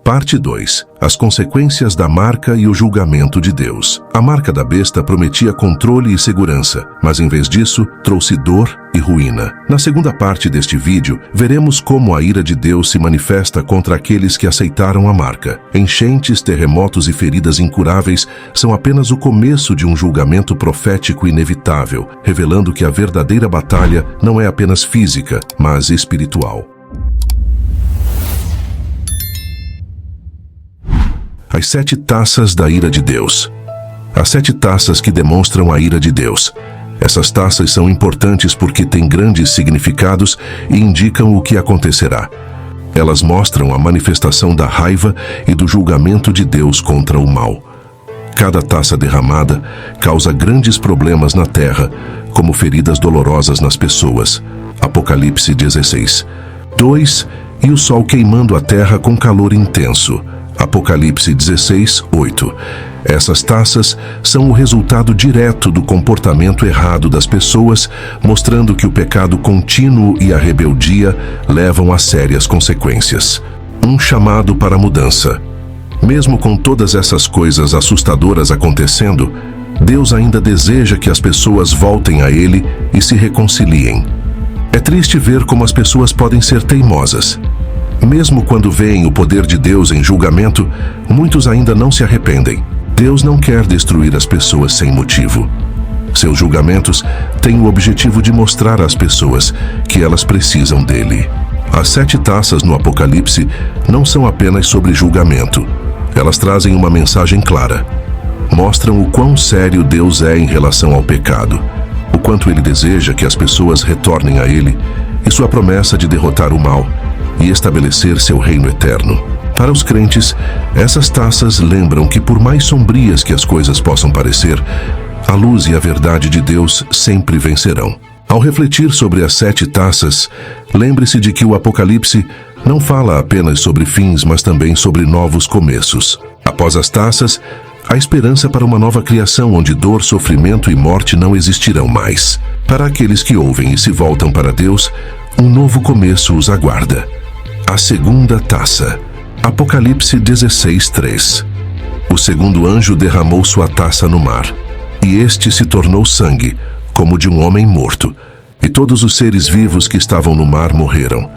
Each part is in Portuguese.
Parte 2. As consequências da marca e o julgamento de Deus. A marca da besta prometia controle e segurança, mas em vez disso, trouxe dor e ruína. Na segunda parte deste vídeo, veremos como a ira de Deus se manifesta contra aqueles que aceitaram a marca. Enchentes, terremotos e feridas incuráveis são apenas o começo de um julgamento profético inevitável, revelando que a verdadeira batalha não é apenas física, mas espiritual. As 7 taças da ira de Deus. As 7 taças que demonstram a ira de Deus. Essas taças são importantes porque têm grandes significados e indicam o que acontecerá. Elas mostram a manifestação da raiva e do julgamento de Deus contra o mal. Cada taça derramada causa grandes problemas na terra, como feridas dolorosas nas pessoas. Apocalipse 16. 2. E o sol queimando a terra com calor intenso. Apocalipse 16, 8. Essas taças são o resultado direto do comportamento errado das pessoas, mostrando que o pecado contínuo e a rebeldia levam a sérias consequências. Um chamado para a mudança. Mesmo com todas essas coisas assustadoras acontecendo, Deus ainda deseja que as pessoas voltem a Ele e se reconciliem. É triste ver como as pessoas podem ser teimosas. Mesmo quando veem o poder de Deus em julgamento, muitos ainda não se arrependem. Deus não quer destruir as pessoas sem motivo. Seus julgamentos têm o objetivo de mostrar às pessoas que elas precisam dele. As 7 taças no Apocalipse não são apenas sobre julgamento. Elas trazem uma mensagem clara. Mostram o quão sério Deus é em relação ao pecado, o quanto Ele deseja que as pessoas retornem a Ele e sua promessa de derrotar o mal e estabelecer seu reino eterno. Para os crentes, essas taças lembram que, por mais sombrias que as coisas possam parecer, a luz e a verdade de Deus sempre vencerão. Ao refletir sobre as 7 taças, lembre-se de que o Apocalipse não fala apenas sobre fins, mas também sobre novos começos. Após as taças, há esperança para uma nova criação onde dor, sofrimento e morte não existirão mais. Para aqueles que ouvem e se voltam para Deus, um novo começo os aguarda. A segunda taça. Apocalipse 16, 3. O segundo anjo derramou sua taça no mar, e este se tornou sangue, como de um homem morto, e todos os seres vivos que estavam no mar morreram.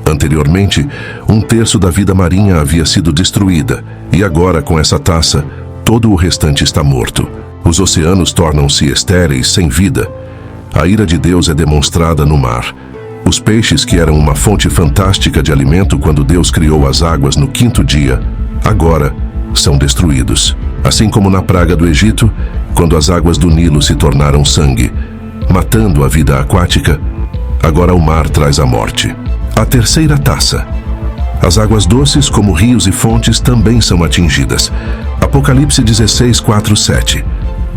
Anteriormente, 1/3 da vida marinha havia sido destruída, e agora, com essa taça, todo o restante está morto. Os oceanos tornam-se estéreis, sem vida. A ira de Deus é demonstrada no mar. Os peixes, que eram uma fonte fantástica de alimento quando Deus criou as águas no 5º dia, agora são destruídos. Assim como na praga do Egito, quando as águas do Nilo se tornaram sangue, matando a vida aquática, agora o mar traz a morte. A terceira taça. As águas doces, como rios e fontes, também são atingidas. Apocalipse 16, 4, 7.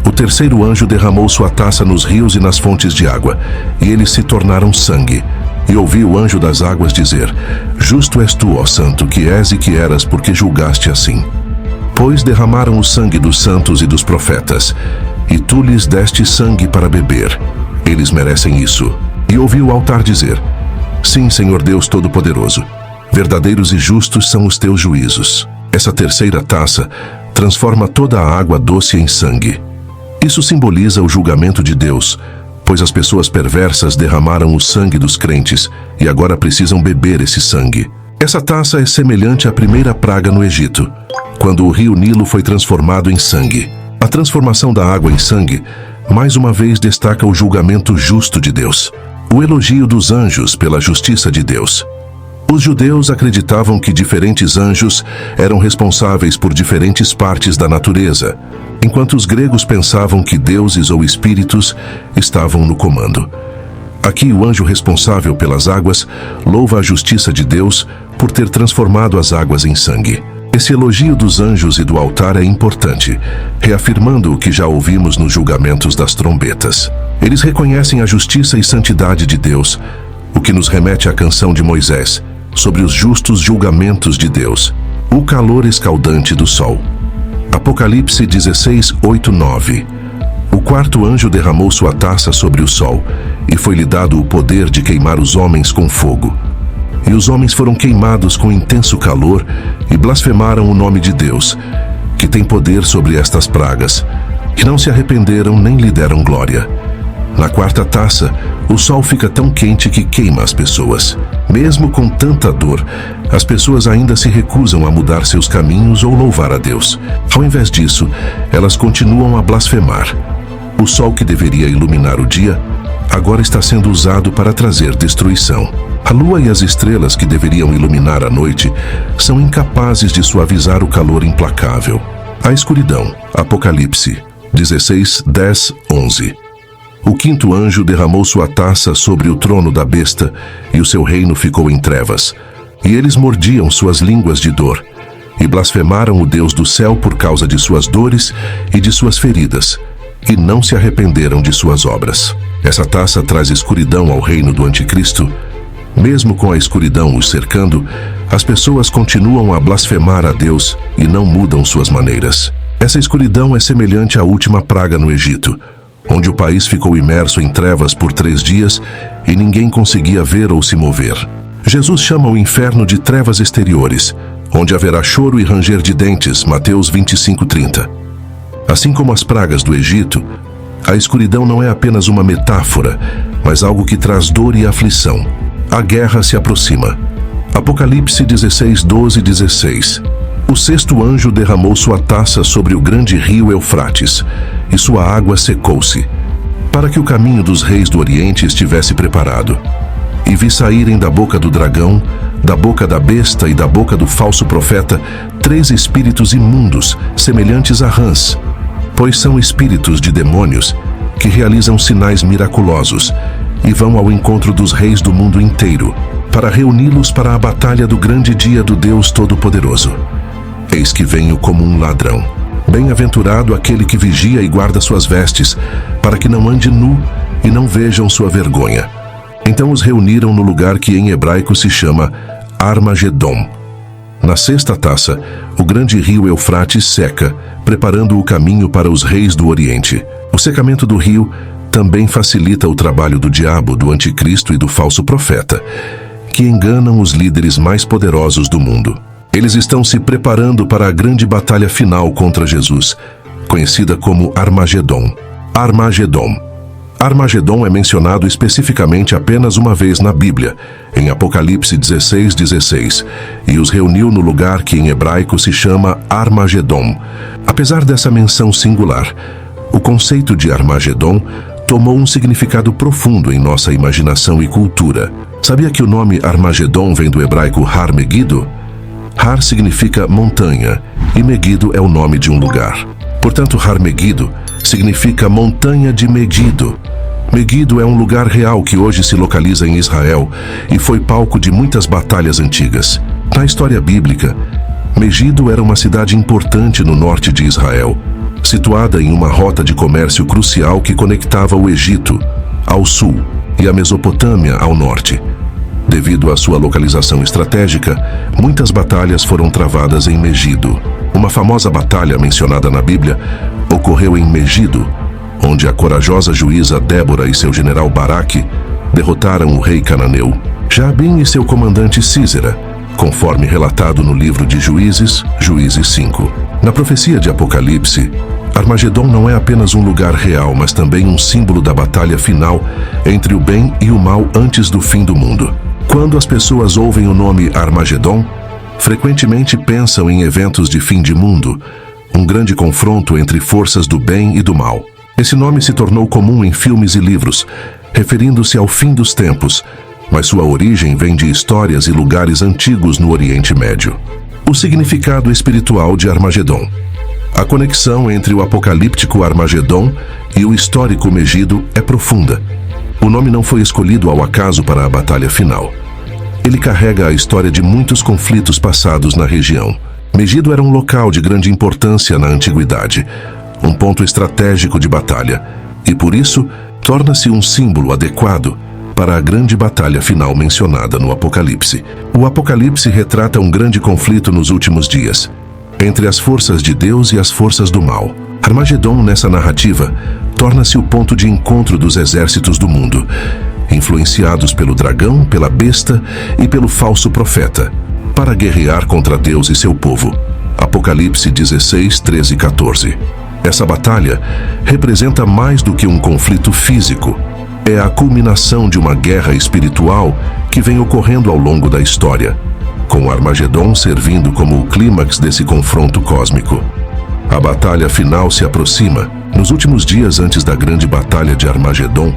O terceiro anjo derramou sua taça nos rios e nas fontes de água, e eles se tornaram sangue. E ouvi o anjo das águas dizer: Justo és tu, ó santo, que és e que eras, porque julgaste assim. Pois derramaram o sangue dos santos e dos profetas, e tu lhes deste sangue para beber. Eles merecem isso. E ouvi o altar dizer: Sim, Senhor Deus Todo-Poderoso, verdadeiros e justos são os teus juízos. Essa terceira taça transforma toda a água doce em sangue. Isso simboliza o julgamento de Deus, pois as pessoas perversas derramaram o sangue dos crentes e agora precisam beber esse sangue. Essa taça é semelhante à primeira praga no Egito, quando o rio Nilo foi transformado em sangue. A transformação da água em sangue, mais uma vez, destaca o julgamento justo de Deus. O elogio dos anjos pela justiça de Deus. Os judeus acreditavam que diferentes anjos eram responsáveis por diferentes partes da natureza, enquanto os gregos pensavam que deuses ou espíritos estavam no comando. Aqui, o anjo responsável pelas águas louva a justiça de Deus por ter transformado as águas em sangue. Esse elogio dos anjos e do altar é importante, reafirmando o que já ouvimos nos julgamentos das trombetas. Eles reconhecem a justiça e santidade de Deus, o que nos remete à canção de Moisés sobre os justos julgamentos de Deus. O calor escaldante do sol. Apocalipse 16, 8, 9. O quarto anjo derramou sua taça sobre o sol, e foi-lhe dado o poder de queimar os homens com fogo. e os homens foram queimados com intenso calor e blasfemaram o nome de Deus, que tem poder sobre estas pragas, que não se arrependeram nem lhe deram glória. Na quarta taça, o sol fica tão quente que queima as pessoas. Mesmo com tanta dor, as pessoas ainda se recusam a mudar seus caminhos ou louvar a Deus. Ao invés disso, elas continuam a blasfemar. O sol que deveria iluminar o dia, agora está sendo usado para trazer destruição. A lua e as estrelas que deveriam iluminar a noite são incapazes de suavizar o calor implacável. A escuridão. Apocalipse 16, 10, 11. O quinto anjo derramou sua taça sobre o trono da besta e o seu reino ficou em trevas. E eles mordiam suas línguas de dor e blasfemaram o Deus do céu por causa de suas dores e de suas feridas, e não se arrependeram de suas obras. Essa taça traz escuridão ao reino do anticristo. Mesmo com a escuridão os cercando, as pessoas continuam a blasfemar a Deus e não mudam suas maneiras. Essa escuridão é semelhante à última praga no Egito, onde o país ficou imerso em trevas por 3 dias e ninguém conseguia ver ou se mover. Jesus chama o inferno de trevas exteriores, onde haverá choro e ranger de dentes, Mateus 25:30. Assim como as pragas do Egito, a escuridão não é apenas uma metáfora, mas algo que traz dor e aflição. A guerra se aproxima. Apocalipse 16, 12 e 16. O sexto anjo derramou sua taça sobre o grande rio Eufrates, e sua água secou-se, para que o caminho dos reis do Oriente estivesse preparado. E vi saírem da boca do dragão, da boca da besta e da boca do falso profeta 3 espíritos imundos, semelhantes a rãs, pois são espíritos de demônios que realizam sinais miraculosos e vão ao encontro dos reis do mundo inteiro, para reuni-los para a batalha do grande dia do Deus Todo-Poderoso. Eis que venho como um ladrão. Bem-aventurado aquele que vigia e guarda suas vestes, para que não ande nu e não vejam sua vergonha. Então os reuniram no lugar que em hebraico se chama Armagedom. Na sexta taça, o grande rio Eufrates seca, preparando o caminho para os reis do Oriente. O secamento do rio também facilita o trabalho do diabo, do anticristo e do falso profeta, que enganam os líderes mais poderosos do mundo. Eles estão se preparando para a grande batalha final contra Jesus, conhecida como Armagedom. Armagedom. Armagedom é mencionado especificamente apenas uma vez na Bíblia, em Apocalipse 16, 16, e os reuniu no lugar que em hebraico se chama Armagedom. Apesar dessa menção singular, o conceito de Armagedom tomou um significado profundo em nossa imaginação e cultura. Sabia que o nome Armagedom vem do hebraico Har Megiddo? Har significa montanha e Megiddo é o nome de um lugar. Portanto, Har Megiddo significa montanha de Megiddo. Megiddo é um lugar real que hoje se localiza em Israel e foi palco de muitas batalhas antigas. Na história bíblica, Megiddo era uma cidade importante no norte de Israel, situada em uma rota de comércio crucial que conectava o Egito ao sul e a Mesopotâmia ao norte. Devido à sua localização estratégica, muitas batalhas foram travadas em Megiddo. Uma famosa batalha mencionada na Bíblia ocorreu em Megiddo, onde a corajosa juíza Débora e seu general Baraque derrotaram o rei cananeu Jabim e seu comandante Sísera, conforme relatado no livro de Juízes, Juízes 5. Na profecia de Apocalipse, Armagedom não é apenas um lugar real, mas também um símbolo da batalha final entre o bem e o mal antes do fim do mundo. Quando as pessoas ouvem o nome Armagedom, frequentemente pensam em eventos de fim de mundo, um grande confronto entre forças do bem e do mal. Esse nome se tornou comum em filmes e livros, referindo-se ao fim dos tempos, mas sua origem vem de histórias e lugares antigos no Oriente Médio. O significado espiritual de Armagedom. A conexão entre o apocalíptico Armagedom e o histórico Megiddo é profunda. O nome não foi escolhido ao acaso para a batalha final. Ele carrega a história de muitos conflitos passados na região. Megiddo era um local de grande importância na antiguidade, um ponto estratégico de batalha, e por isso torna-se um símbolo adequado para a grande batalha final mencionada no Apocalipse. O Apocalipse retrata um grande conflito nos últimos dias, entre as forças de Deus e as forças do mal. Armagedom, nessa narrativa, torna-se o ponto de encontro dos exércitos do mundo, influenciados pelo dragão, pela besta e pelo falso profeta, para guerrear contra Deus e seu povo. Apocalipse 16, 13 e 14. Essa batalha representa mais do que um conflito físico. É a culminação de uma guerra espiritual que vem ocorrendo ao longo da história, com Armagedon servindo como o clímax desse confronto cósmico. A batalha final se aproxima. Nos últimos dias antes da grande batalha de Armagedon,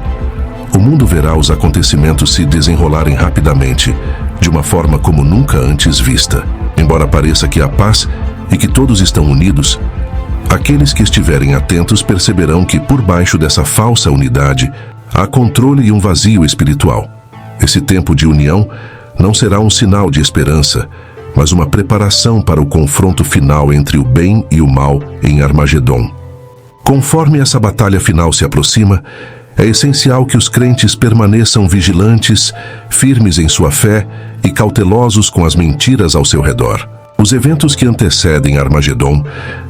o mundo verá os acontecimentos se desenrolarem rapidamente, de uma forma como nunca antes vista. Embora pareça que há paz e que todos estão unidos, aqueles que estiverem atentos perceberão que por baixo dessa falsa unidade há controle e um vazio espiritual. Esse tempo de união não será um sinal de esperança, mas uma preparação para o confronto final entre o bem e o mal em Armagedon. Conforme essa batalha final se aproxima, é essencial que os crentes permaneçam vigilantes, firmes em sua fé e cautelosos com as mentiras ao seu redor. Os eventos que antecedem Armagedon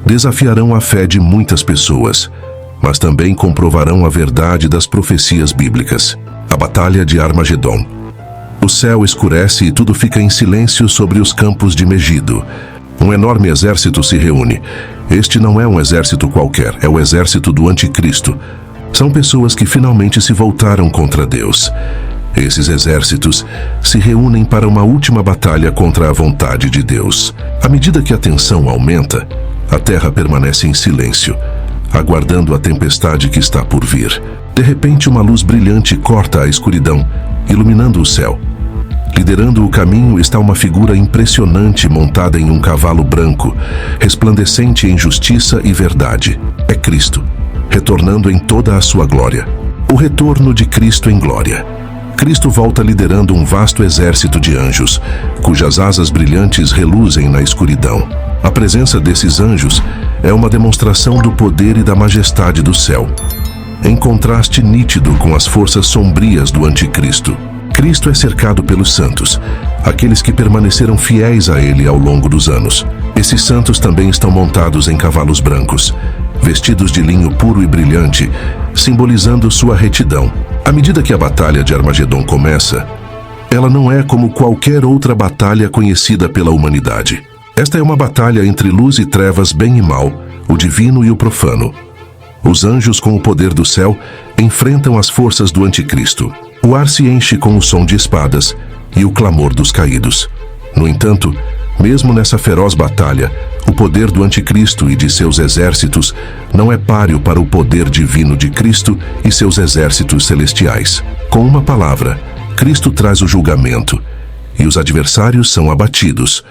desafiarão a fé de muitas pessoas, mas também comprovarão a verdade das profecias bíblicas. A Batalha de Armagedon. O céu escurece e tudo fica em silêncio sobre os campos de Megido. Um enorme exército se reúne. Este não é um exército qualquer, é o exército do Anticristo. São pessoas que finalmente se voltaram contra Deus. Esses exércitos se reúnem para uma última batalha contra a vontade de Deus. À medida que a tensão aumenta, a terra permanece em silêncio, aguardando a tempestade que está por vir. De repente, uma luz brilhante corta a escuridão, iluminando o céu. Liderando o caminho está uma figura impressionante montada em um cavalo branco, resplandecente em justiça e verdade. É Cristo, retornando em toda a sua glória. O retorno de Cristo em glória. Cristo volta liderando um vasto exército de anjos, cujas asas brilhantes reluzem na escuridão. A presença desses anjos é uma demonstração do poder e da majestade do céu, em contraste nítido com as forças sombrias do Anticristo. Cristo é cercado pelos santos, aqueles que permaneceram fiéis a Ele ao longo dos anos. Esses santos também estão montados em cavalos brancos, vestidos de linho puro e brilhante, simbolizando sua retidão. À medida que a batalha de Armagedon começa, ela não é como qualquer outra batalha conhecida pela humanidade. Esta é uma batalha entre luz e trevas, bem e mal, o divino e o profano. Os anjos, com o poder do céu, enfrentam as forças do Anticristo. O ar se enche com o som de espadas e o clamor dos caídos. No entanto, mesmo nessa feroz batalha, o poder do Anticristo e de seus exércitos não é páreo para o poder divino de Cristo e seus exércitos celestiais. Com uma palavra, Cristo traz o julgamento, e os adversários são abatidos.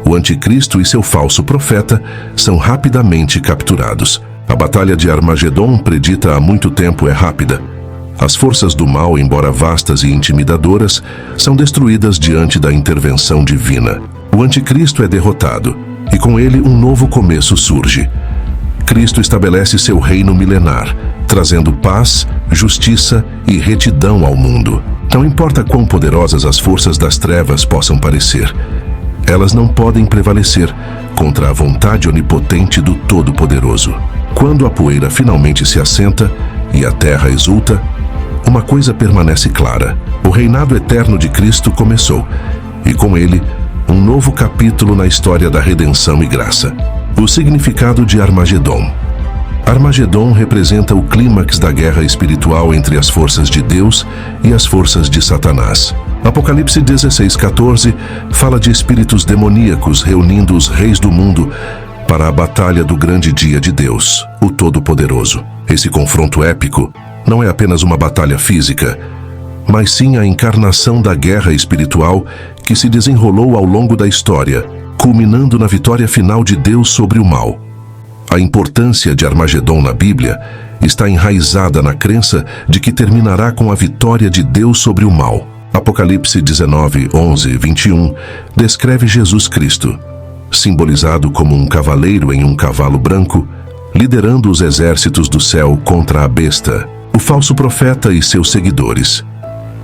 O Anticristo e seu falso profeta são rapidamente capturados. A batalha de Armagedon, predita há muito tempo, é rápida. As forças do mal, embora vastas e intimidadoras, são destruídas diante da intervenção divina. O Anticristo é derrotado, e com ele um novo começo surge. Cristo estabelece seu reino milenar, trazendo paz, justiça e retidão ao mundo. Não importa quão poderosas as forças das trevas possam parecer, elas não podem prevalecer contra a vontade onipotente do Todo-Poderoso. Quando a poeira finalmente se assenta e a terra exulta, uma coisa permanece clara: o reinado eterno de Cristo começou, e com ele, um novo capítulo na história da redenção e graça. O significado de Armagedon. Armagedon representa o clímax da guerra espiritual entre as forças de Deus e as forças de Satanás. Apocalipse 16:14 fala de espíritos demoníacos reunindo os reis do mundo para a batalha do grande dia de Deus, o Todo-Poderoso. Esse confronto épico não é apenas uma batalha física, mas sim a encarnação da guerra espiritual que se desenrolou ao longo da história, culminando na vitória final de Deus sobre o mal. A importância de Armagedon na Bíblia está enraizada na crença de que terminará com a vitória de Deus sobre o mal. Apocalipse 19:11-21 descreve Jesus Cristo, simbolizado como um cavaleiro em um cavalo branco, liderando os exércitos do céu contra a besta, o falso profeta e seus seguidores.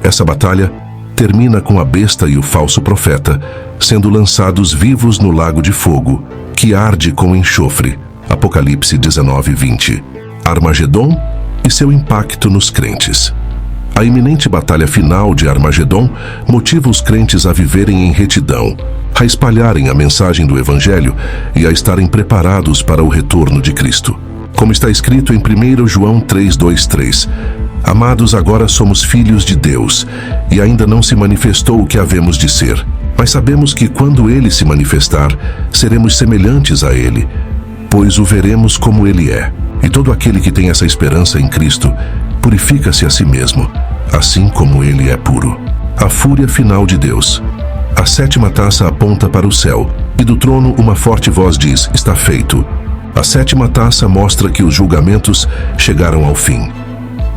Essa batalha termina com a besta e o falso profeta sendo lançados vivos no lago de fogo, que arde com enxofre. Apocalipse 19:20. Armagedon e seu impacto nos crentes. A iminente batalha final de Armagedon motiva os crentes a viverem em retidão, a espalharem a mensagem do Evangelho e a estarem preparados para o retorno de Cristo. Como está escrito em 1 João 3:2-3, Amados, agora somos filhos de Deus, e ainda não se manifestou o que havemos de ser. Mas sabemos que quando Ele se manifestar, seremos semelhantes a Ele, pois o veremos como Ele é. E todo aquele que tem essa esperança em Cristo, purifica-se a si mesmo, assim como Ele é puro. A fúria final de Deus. A 7ª taça aponta para o céu, e do trono uma forte voz diz, está feito. A 7ª taça mostra que os julgamentos chegaram ao fim.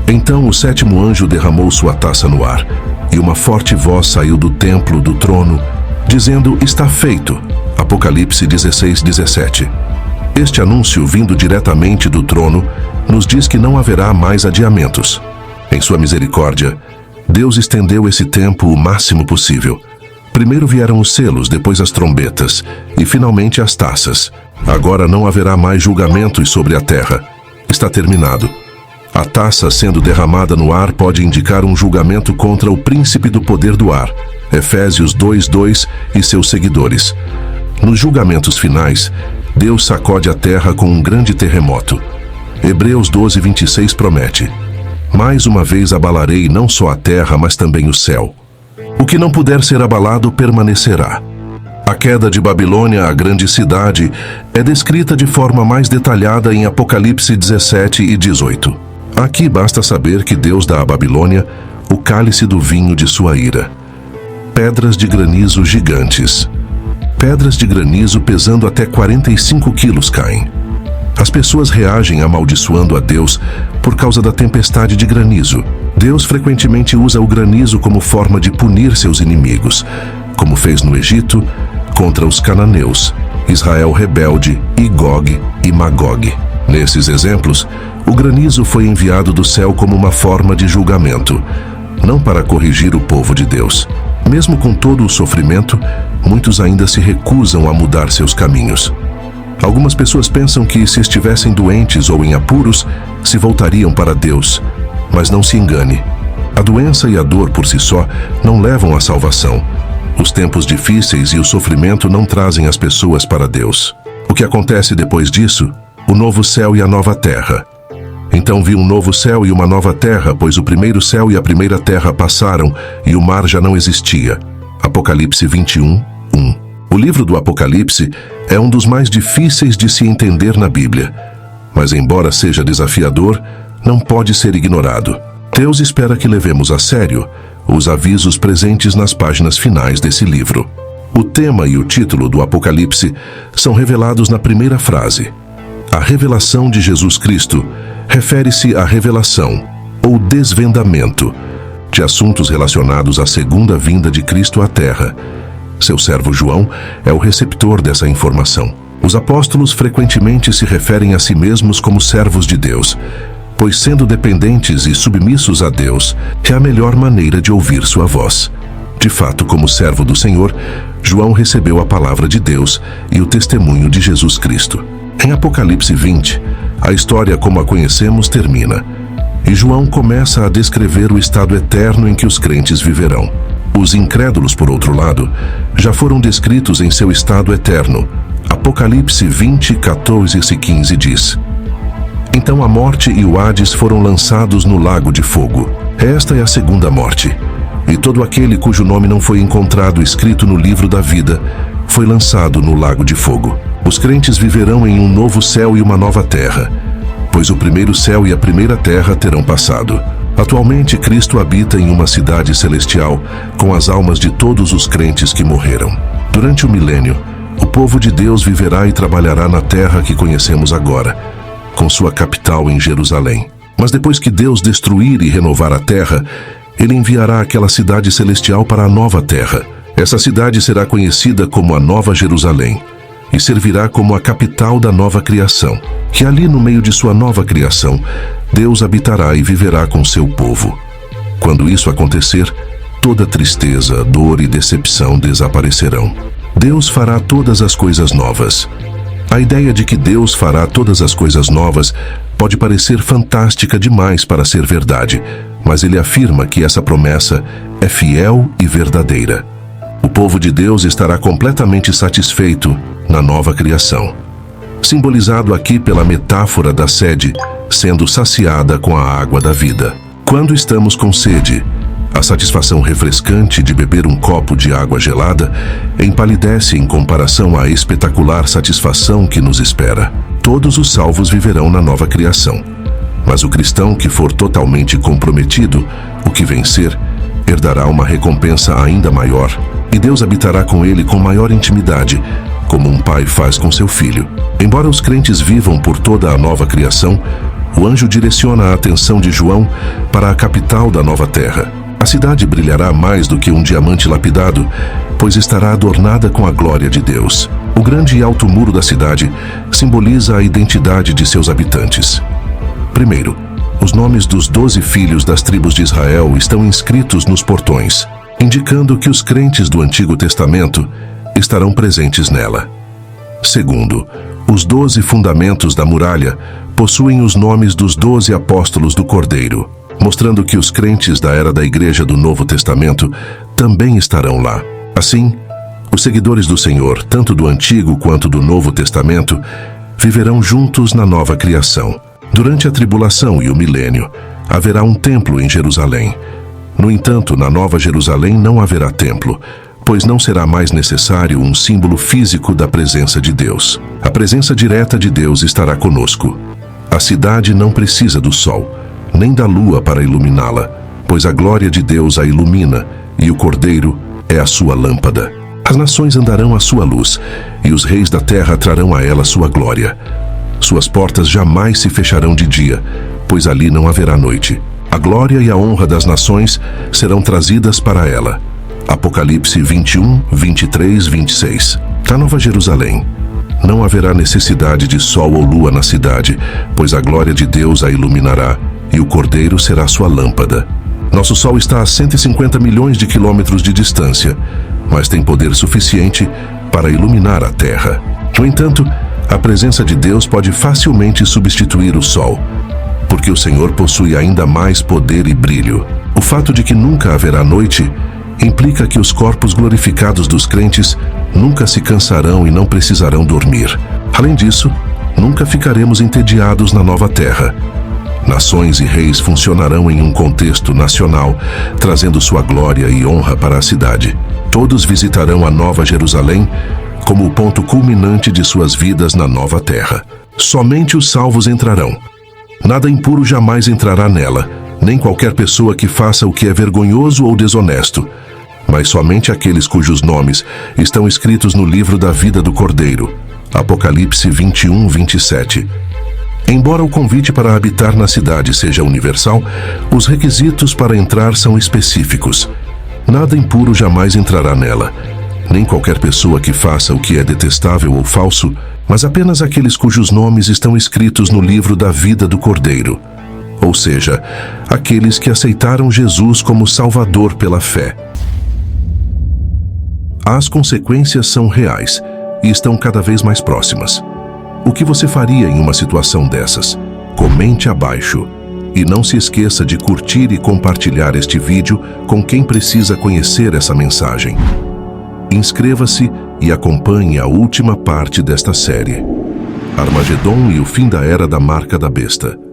Então o 7º anjo derramou sua taça no ar, e uma forte voz saiu do templo do trono, dizendo, está feito. Apocalipse 16:17. Este anúncio, vindo diretamente do trono, nos diz que não haverá mais adiamentos. Em sua misericórdia, Deus estendeu esse tempo o máximo possível. Primeiro vieram os selos, depois as trombetas, e finalmente as taças. Agora não haverá mais julgamentos sobre a terra. Está terminado. A taça sendo derramada no ar pode indicar um julgamento contra o príncipe do poder do ar, Efésios 2:2 e seus seguidores. Nos julgamentos finais, Deus sacode a terra com um grande terremoto. Hebreus 12:26 promete, mais uma vez abalarei não só a terra, mas também o céu. O que não puder ser abalado permanecerá. A queda de Babilônia, a grande cidade, é descrita de forma mais detalhada em Apocalipse 17 e 18. Aqui basta saber que Deus dá à Babilônia o cálice do vinho de sua ira. Pedras de granizo gigantes. Pedras de granizo pesando até 45 quilos caem. As pessoas reagem amaldiçoando a Deus por causa da tempestade de granizo. Deus frequentemente usa o granizo como forma de punir seus inimigos, como fez no Egito contra os cananeus, Israel rebelde e Gog e Magog. Nesses exemplos, o granizo foi enviado do céu como uma forma de julgamento, não para corrigir o povo de Deus. Mesmo com todo o sofrimento, muitos ainda se recusam a mudar seus caminhos. Algumas pessoas pensam que, se estivessem doentes ou em apuros, se voltariam para Deus. Mas não se engane. A doença e a dor por si só não levam à salvação. Os tempos difíceis e o sofrimento não trazem as pessoas para Deus. O que acontece depois disso? O novo céu e a nova terra. Então vi um novo céu e uma nova terra, pois o primeiro céu e a primeira terra passaram e o mar já não existia. Apocalipse 21:1. O livro do Apocalipse é um dos mais difíceis de se entender na Bíblia, mas embora seja desafiador, não pode ser ignorado. Deus espera que levemos a sério os avisos presentes nas páginas finais desse livro. O tema e o título do Apocalipse são revelados na primeira frase. A revelação de Jesus Cristo refere-se à revelação, ou desvendamento, de assuntos relacionados à segunda vinda de Cristo à Terra. Seu servo João é o receptor dessa informação. Os apóstolos frequentemente se referem a si mesmos como servos de Deus, pois sendo dependentes e submissos a Deus, é a melhor maneira de ouvir sua voz. De fato, como servo do Senhor, João recebeu a palavra de Deus e o testemunho de Jesus Cristo. Em Apocalipse 20, a história como a conhecemos termina, e João começa a descrever o estado eterno em que os crentes viverão. Os incrédulos, por outro lado, já foram descritos em seu estado eterno. Apocalipse 20, 14 e 15 diz: Então a morte e o Hades foram lançados no lago de fogo. Esta é a segunda morte. E todo aquele cujo nome não foi encontrado escrito no livro da vida foi lançado no lago de fogo. Os crentes viverão em um novo céu e uma nova terra, pois o primeiro céu e a primeira terra terão passado. Atualmente, Cristo habita em uma cidade celestial com as almas de todos os crentes que morreram. Durante o milênio, o povo de Deus viverá e trabalhará na terra que conhecemos agora, com sua capital em Jerusalém. Mas depois que Deus destruir e renovar a terra, Ele enviará aquela cidade celestial para a nova terra. Essa cidade será conhecida como a Nova Jerusalém e servirá como a capital da nova criação, que ali no meio de sua nova criação, Deus habitará e viverá com seu povo. Quando isso acontecer, toda tristeza, dor e decepção desaparecerão. Deus fará todas as coisas novas. A ideia de que Deus fará todas as coisas novas pode parecer fantástica demais para ser verdade, mas ele afirma que essa promessa é fiel e verdadeira. O povo de Deus estará completamente satisfeito na nova criação, simbolizado aqui pela metáfora da sede sendo saciada com a água da vida. Quando estamos com sede, a satisfação refrescante de beber um copo de água gelada empalidece em comparação à espetacular satisfação que nos espera. Todos os salvos viverão na nova criação, mas o cristão que for totalmente comprometido, o que vencer, herdará uma recompensa ainda maior, e Deus habitará com ele com maior intimidade, como um pai faz com seu filho. Embora os crentes vivam por toda a nova criação, o anjo direciona a atenção de João para a capital da nova terra. A cidade brilhará mais do que um diamante lapidado, pois estará adornada com a glória de Deus. O grande e alto muro da cidade simboliza a identidade de seus habitantes. Primeiro, os nomes dos 12 filhos das tribos de Israel estão inscritos nos portões, indicando que os crentes do Antigo Testamento estarão presentes nela. Segundo, os 12 fundamentos da muralha possuem os nomes dos 12 apóstolos do Cordeiro, mostrando que os crentes da era da Igreja do Novo Testamento também estarão lá. Assim, os seguidores do Senhor, tanto do Antigo quanto do Novo Testamento, viverão juntos na nova criação. Durante a tribulação e o milênio, haverá um templo em Jerusalém. No entanto, na Nova Jerusalém não haverá templo, pois não será mais necessário um símbolo físico da presença de Deus. A presença direta de Deus estará conosco. A cidade não precisa do sol, nem da lua para iluminá-la, pois a glória de Deus a ilumina e o Cordeiro é a sua lâmpada. As nações andarão à sua luz, e os reis da terra trarão a ela sua glória. Suas portas jamais se fecharão de dia, pois ali não haverá noite. A glória e a honra das nações serão trazidas para ela. Apocalipse 21, 23, 26. Na Nova Jerusalém, não haverá necessidade de sol ou lua na cidade, pois a glória de Deus a iluminará, e o Cordeiro será sua lâmpada. Nosso Sol está a 150 milhões de quilômetros de distância, mas tem poder suficiente para iluminar a Terra. No entanto, a presença de Deus pode facilmente substituir o Sol, porque o Senhor possui ainda mais poder e brilho. O fato de que nunca haverá noite implica que os corpos glorificados dos crentes nunca se cansarão e não precisarão dormir. Além disso, nunca ficaremos entediados na nova terra. Nações e reis funcionarão em um contexto nacional, trazendo sua glória e honra para a cidade. Todos visitarão a Nova Jerusalém como o ponto culminante de suas vidas na nova terra. Somente os salvos entrarão. Nada impuro jamais entrará nela, nem qualquer pessoa que faça o que é vergonhoso ou desonesto, mas somente aqueles cujos nomes estão escritos no livro da vida do Cordeiro. Apocalipse 21, 27. Embora o convite para habitar na cidade seja universal, os requisitos para entrar são específicos. Nada impuro jamais entrará nela, nem qualquer pessoa que faça o que é detestável ou falso, mas apenas aqueles cujos nomes estão escritos no livro da vida do Cordeiro, ou seja, aqueles que aceitaram Jesus como Salvador pela fé. As consequências são reais e estão cada vez mais próximas. O que você faria em uma situação dessas? Comente abaixo. E não se esqueça de curtir e compartilhar este vídeo com quem precisa conhecer essa mensagem. Inscreva-se e acompanhe a última parte desta série. Armagedon e o fim da Era da Marca da Besta.